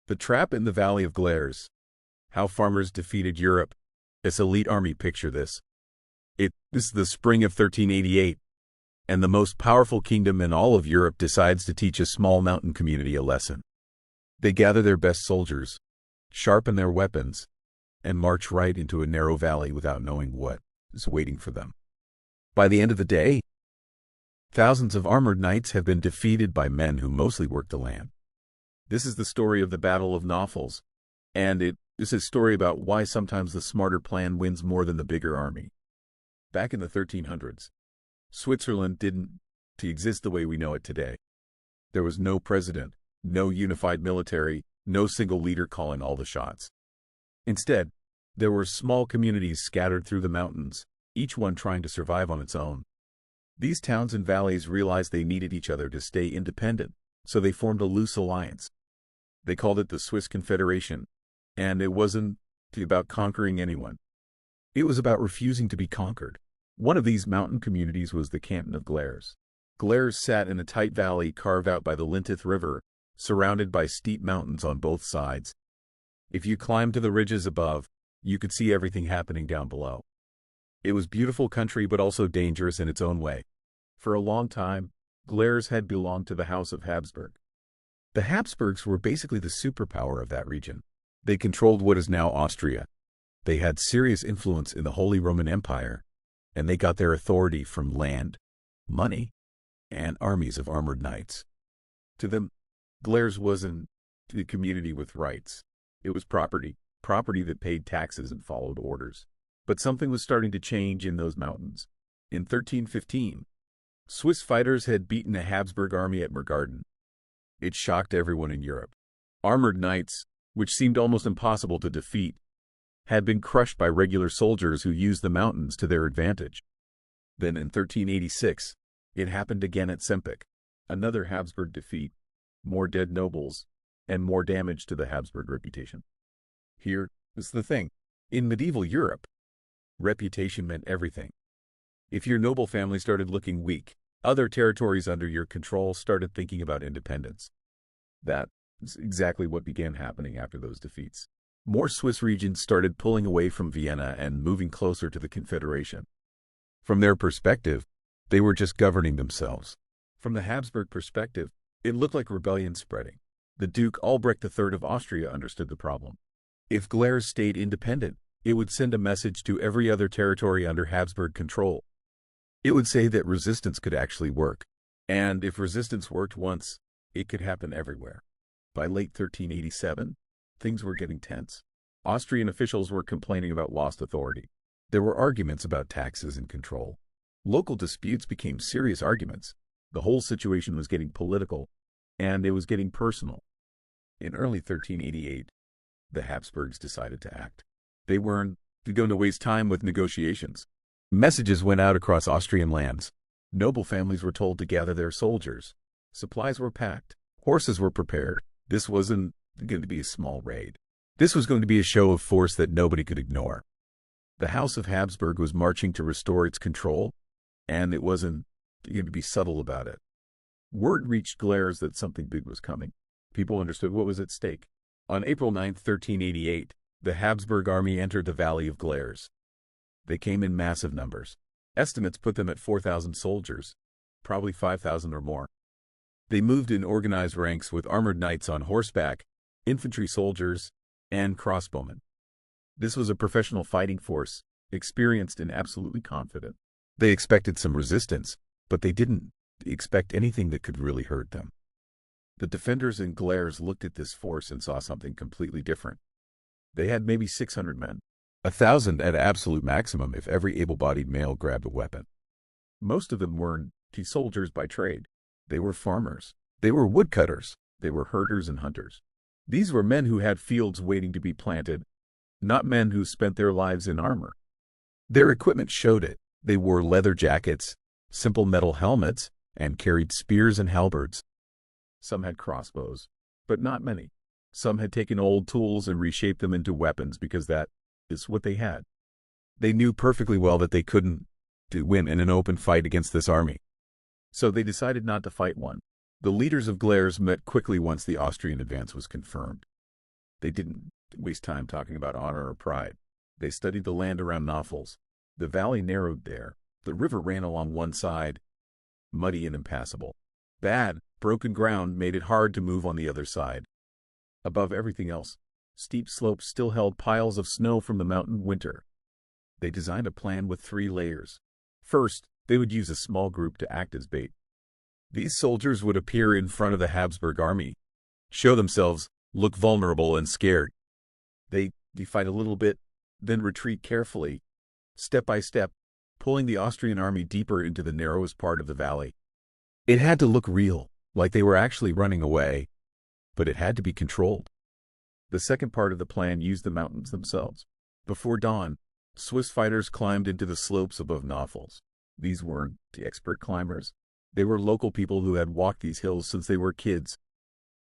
The Trap in the Valley of Glarus. How farmers defeated Europe. This elite army, picture this. This is the spring of 1388, and the most powerful kingdom in all of Europe decides to teach a small mountain community a lesson. They gather their best soldiers, sharpen their weapons, and march right into a narrow valley without knowing what is waiting for them. By the end of the day, thousands of armored knights have been defeated by men who mostly worked the land. This is the story of the Battle of Näfels, and it is a story about why sometimes the smarter plan wins more than the bigger army. Back in the 1300s, Switzerland didn't exist the way we know it today. There was no president, no unified military, no single leader calling all the shots. Instead, there were small communities scattered through the mountains, each one trying to survive on its own. These towns and valleys realized they needed each other to stay independent, so they formed a loose alliance. They called it the Swiss Confederation, and it wasn't about conquering anyone. It was about refusing to be conquered. One of these mountain communities was the canton of Glarus. Glarus sat in a tight valley carved out by the Lintith River, surrounded by steep mountains on both sides. If you climbed to the ridges above, you could see everything happening down below. It was beautiful country but also dangerous in its own way. For a long time, Glarus had belonged to the House of Habsburg. The Habsburgs were basically the superpower of that region. They controlled what is now Austria. They had serious influence in the Holy Roman Empire, and they got their authority from land, money, and armies of armored knights. To them, Glarus wasn't a community with rights. It was property that paid taxes and followed orders. But something was starting to change in those mountains. In 1315, Swiss fighters had beaten a Habsburg army at Mergarden. It shocked everyone in Europe. Armored knights, which seemed almost impossible to defeat, had been crushed by regular soldiers who used the mountains to their advantage. Then in 1386, it happened again at Sempach. Another Habsburg defeat, more dead nobles, and more damage to the Habsburg reputation. Here is the thing. In medieval Europe, reputation meant everything. If your noble family started looking weak, other territories under your control started thinking about independence. That is exactly what began happening after those defeats. More Swiss regions started pulling away from Vienna and moving closer to the Confederation. From their perspective, they were just governing themselves. From the Habsburg perspective, it looked like rebellion spreading. The Duke Albrecht III of Austria understood the problem. If Glarus stayed independent, it would send a message to every other territory under Habsburg control. It would say that resistance could actually work. And if resistance worked once, it could happen everywhere. By late 1387, things were getting tense. Austrian officials were complaining about lost authority. There were arguments about taxes and control. Local disputes became serious arguments. The whole situation was getting political, and it was getting personal. In early 1388, the Habsburgs decided to act. They weren't going to waste time with negotiations. Messages went out across Austrian lands. Noble families were told to gather their soldiers. Supplies were packed. Horses were prepared. This wasn't going to be a small raid. This was going to be a show of force that nobody could ignore. The House of Habsburg was marching to restore its control, and it wasn't going to be subtle about it. Word reached Glarus that something big was coming. People understood what was at stake. On April 9, 1388, the Habsburg army entered the Valley of Glarus. They came in massive numbers. Estimates put them at 4,000 soldiers, probably 5,000 or more. They moved in organized ranks with armored knights on horseback, infantry soldiers, and crossbowmen. This was a professional fighting force, experienced and absolutely confident. They expected some resistance, but they didn't expect anything that could really hurt them. The defenders in Glarus looked at this force and saw something completely different. They had maybe 600 men. 1,000 at absolute maximum if every able-bodied male grabbed a weapon. Most of them weren't soldiers by trade. They were farmers. They were woodcutters. They were herders and hunters. These were men who had fields waiting to be planted, not men who spent their lives in armor. Their equipment showed it. They wore leather jackets, simple metal helmets, and carried spears and halberds. Some had crossbows, but not many. Some had taken old tools and reshaped them into weapons because that is what they had. They knew perfectly well that they couldn't win in an open fight against this army. So they decided not to fight one. The leaders of Glarus met quickly once the Austrian advance was confirmed. They didn't waste time talking about honor or pride. They studied the land around Näfels. The valley narrowed there. The river ran along one side, muddy and impassable. Bad, broken ground made it hard to move on the other side. Above everything else, steep slopes still held piles of snow from the mountain winter. They designed a plan with 3 layers. First, they would use a small group to act as bait. These soldiers would appear in front of the Habsburg army, show themselves, look vulnerable and scared. They fight a little bit, then retreat carefully, step by step, pulling the Austrian army deeper into the narrowest part of the valley. It had to look real, like they were actually running away, but it had to be controlled. The second part of the plan used the mountains themselves. Before dawn, Swiss fighters climbed into the slopes above Näfels. These weren't the expert climbers. They were local people who had walked these hills since they were kids.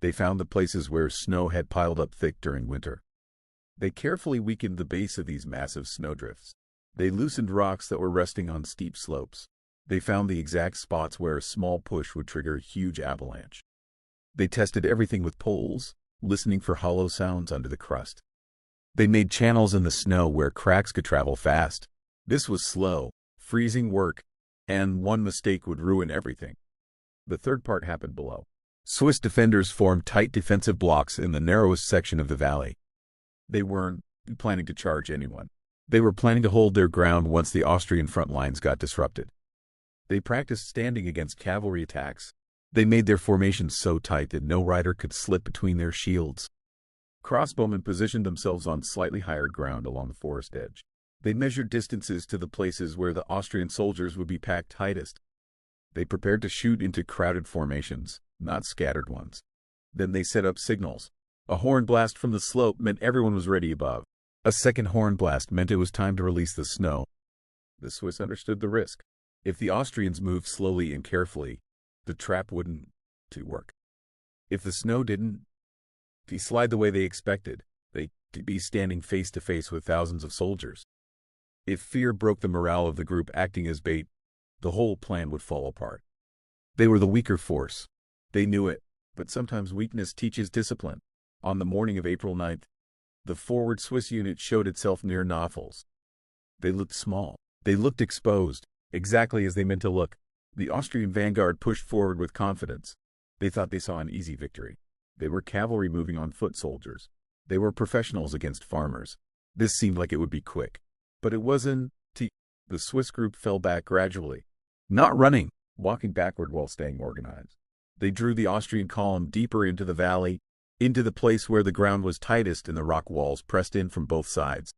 They found the places where snow had piled up thick during winter. They carefully weakened the base of these massive snowdrifts. They loosened rocks that were resting on steep slopes. They found the exact spots where a small push would trigger a huge avalanche. They tested everything with poles, listening for hollow sounds under the crust. They made channels in the snow where cracks could travel fast. This was slow, freezing work, and one mistake would ruin everything. The third part happened below. Swiss defenders formed tight defensive blocks in the narrowest section of the valley. They weren't planning to charge anyone. They were planning to hold their ground once the Austrian front lines got disrupted. They practiced standing against cavalry attacks. They made their formations so tight that no rider could slip between their shields. Crossbowmen positioned themselves on slightly higher ground along the forest edge. They measured distances to the places where the Austrian soldiers would be packed tightest. They prepared to shoot into crowded formations, not scattered ones. Then they set up signals. A horn blast from the slope meant everyone was ready above. A second horn blast meant it was time to release the snow. The Swiss understood the risk. If the Austrians moved slowly and carefully, the trap wouldn't work. If the snow didn't slide the way they expected, they'd be standing face to face with thousands of soldiers. If fear broke the morale of the group acting as bait, the whole plan would fall apart. They were the weaker force. They knew it, but sometimes weakness teaches discipline. On the morning of April 9th, the forward Swiss unit showed itself near Näfels. They looked small. They looked exposed, exactly as they meant to look. The Austrian vanguard pushed forward with confidence. They thought they saw an easy victory. They were cavalry moving on foot soldiers. They were professionals against farmers. This seemed like it would be quick. But it wasn't. The Swiss group fell back gradually. Not running, walking backward while staying organized. They drew the Austrian column deeper into the valley, into the place where the ground was tightest and the rock walls pressed in from both sides.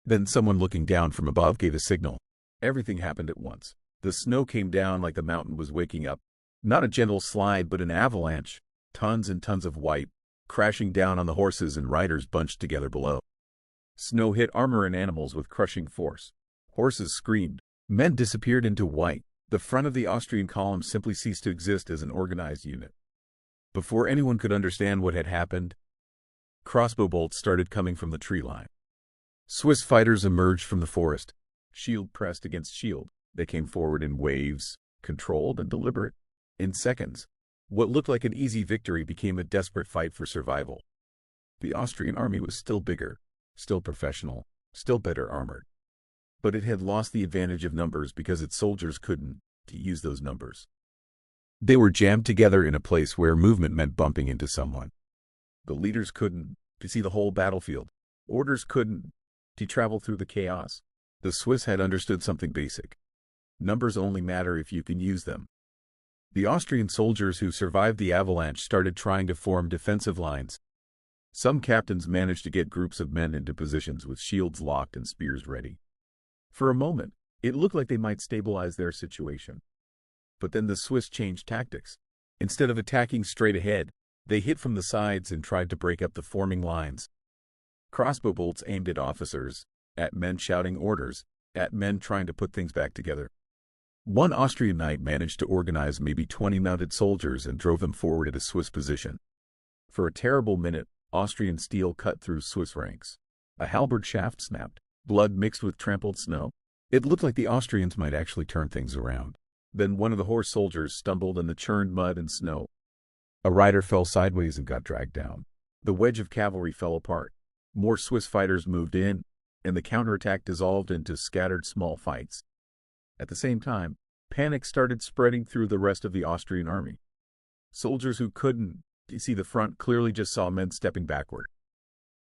Then someone looking down from above gave a signal. Everything happened at once. The snow came down like the mountain was waking up. Not a gentle slide, but an avalanche. Tons and tons of white, crashing down on the horses and riders bunched together below. Snow hit armor and animals with crushing force. Horses screamed. Men disappeared into white. The front of the Austrian column simply ceased to exist as an organized unit. Before anyone could understand what had happened, crossbow bolts started coming from the tree line. Swiss fighters emerged from the forest. Shield pressed against shield. They came forward in waves, controlled and deliberate. In seconds, what looked like an easy victory became a desperate fight for survival. The Austrian army was still bigger, still professional, still better armored. But it had lost the advantage of numbers because its soldiers couldn't use those numbers. They were jammed together in a place where movement meant bumping into someone. The leaders couldn't see the whole battlefield. Orders couldn't travel through the chaos. The Swiss had understood something basic. Numbers only matter if you can use them. The Austrian soldiers who survived the avalanche started trying to form defensive lines. Some captains managed to get groups of men into positions with shields locked and spears ready. For a moment, it looked like they might stabilize their situation. But then the Swiss changed tactics. Instead of attacking straight ahead, they hit from the sides and tried to break up the forming lines. Crossbow bolts aimed at officers, at men shouting orders, at men trying to put things back together. One Austrian knight managed to organize maybe 20 mounted soldiers and drove them forward at a Swiss position. For a terrible minute, Austrian steel cut through Swiss ranks. A halberd shaft snapped. Blood mixed with trampled snow. It looked like the Austrians might actually turn things around. Then one of the horse soldiers stumbled in the churned mud and snow. A rider fell sideways and got dragged down. The wedge of cavalry fell apart. More Swiss fighters moved in, and the counterattack dissolved into scattered small fights. At the same time, panic started spreading through the rest of the Austrian army. Soldiers who couldn't see the front clearly just saw men stepping backward.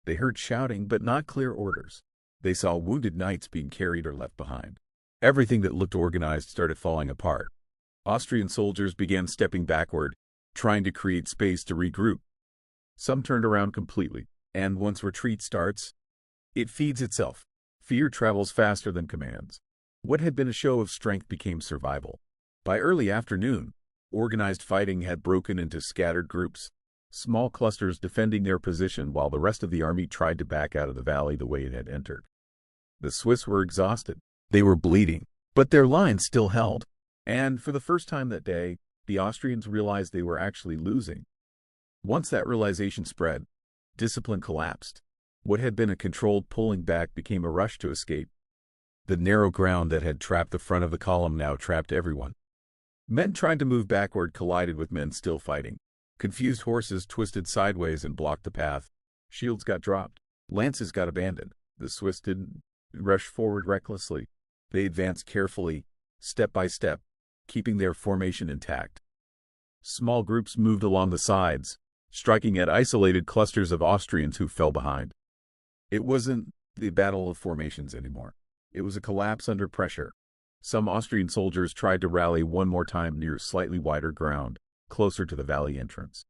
They heard shouting but not clear orders. They saw wounded knights being carried or left behind. Everything that looked organized started falling apart. Austrian soldiers began stepping backward, trying to create space to regroup. Some turned around completely, and once retreat starts, it feeds itself. Fear travels faster than commands. What had been a show of strength became survival. By early afternoon, organized fighting had broken into scattered groups, small clusters defending their position while the rest of the army tried to back out of the valley the way it had entered. The Swiss were exhausted. They were bleeding, but their lines still held. And for the first time that day, the Austrians realized they were actually losing. Once that realization spread, discipline collapsed. What had been a controlled pulling back became a rush to escape. The narrow ground that had trapped the front of the column now trapped everyone. Men trying to move backward collided with men still fighting. Confused horses twisted sideways and blocked the path. Shields got dropped. Lances got abandoned. The Swiss didn't rush forward recklessly. They advanced carefully, step by step, keeping their formation intact. Small groups moved along the sides, striking at isolated clusters of Austrians who fell behind. It wasn't the battle of formations anymore. It was a collapse under pressure. Some Austrian soldiers tried to rally one more time near slightly wider ground, closer to the valley entrance.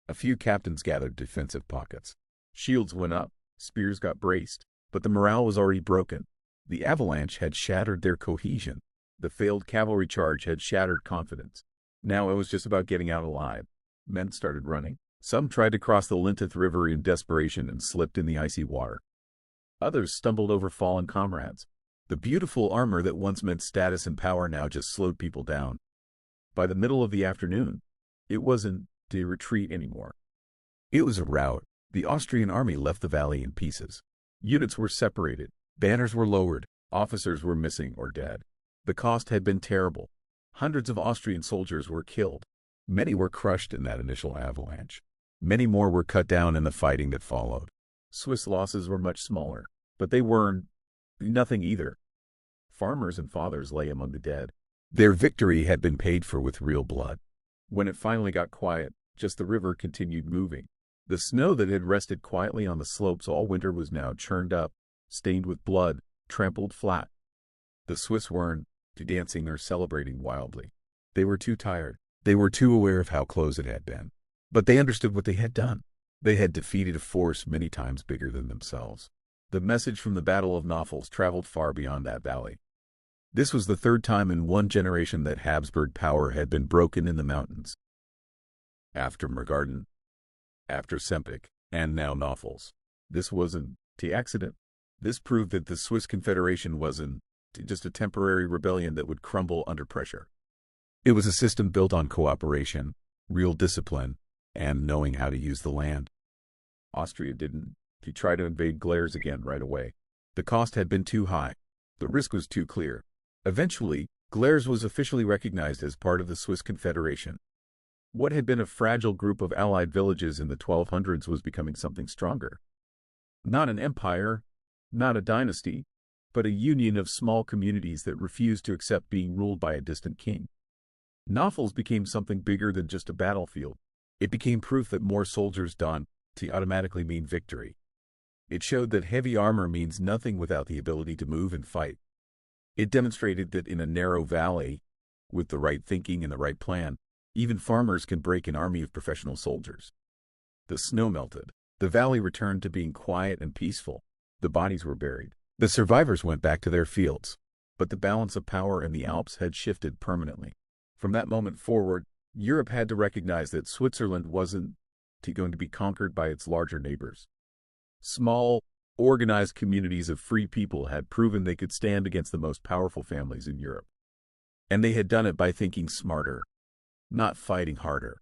A few captains gathered defensive pockets. Shields went up, spears got braced, but the morale was already broken. The avalanche had shattered their cohesion. The failed cavalry charge had shattered confidence. Now it was just about getting out alive. Men started running. Some tried to cross the Lintith River in desperation and slipped in the icy water. Others stumbled over fallen comrades. The beautiful armor that once meant status and power now just slowed people down. By the middle of the afternoon, it wasn't a retreat anymore. It was a rout. The Austrian army left the valley in pieces. Units were separated. Banners were lowered. Officers were missing or dead. The cost had been terrible. Hundreds of Austrian soldiers were killed. Many were crushed in that initial avalanche. Many more were cut down in the fighting that followed. Swiss losses were much smaller, but they weren't nothing either. Farmers and fathers lay among the dead. Their victory had been paid for with real blood. When it finally got quiet, just the river continued moving. The snow that had rested quietly on the slopes all winter was now churned up, stained with blood, trampled flat. The Swiss weren't dancing or celebrating wildly. They were too tired. They were too aware of how close it had been. But they understood what they had done. They had defeated a force many times bigger than themselves. The message from the Battle of Näfels traveled far beyond that valley. This was the third time in one generation that Habsburg power had been broken in the mountains. After Margarden, after Sempach, and now Näfels. This wasn't an accident. This proved that the Swiss Confederation wasn't just a temporary rebellion that would crumble under pressure. It was a system built on cooperation, real discipline, and knowing how to use the land. Austria didn't try to invade Glarus again right away. The cost had been too high. The risk was too clear. Eventually, Glarus was officially recognized as part of the Swiss Confederation. What had been a fragile group of allied villages in the 1200s was becoming something stronger. Not an empire, not a dynasty, but a union of small communities that refused to accept being ruled by a distant king. Näfels became something bigger than just a battlefield. It became proof that more soldiers donned to automatically mean victory. It showed that heavy armor means nothing without the ability to move and fight. It demonstrated that in a narrow valley, with the right thinking and the right plan, even farmers can break an army of professional soldiers. The snow melted. The valley returned to being quiet and peaceful. The bodies were buried. The survivors went back to their fields. But the balance of power in the Alps had shifted permanently. From that moment forward, Europe had to recognize that Switzerland wasn't going to be conquered by its larger neighbors. Small, organized communities of free people had proven they could stand against the most powerful families in Europe. And they had done it by thinking smarter, not fighting harder.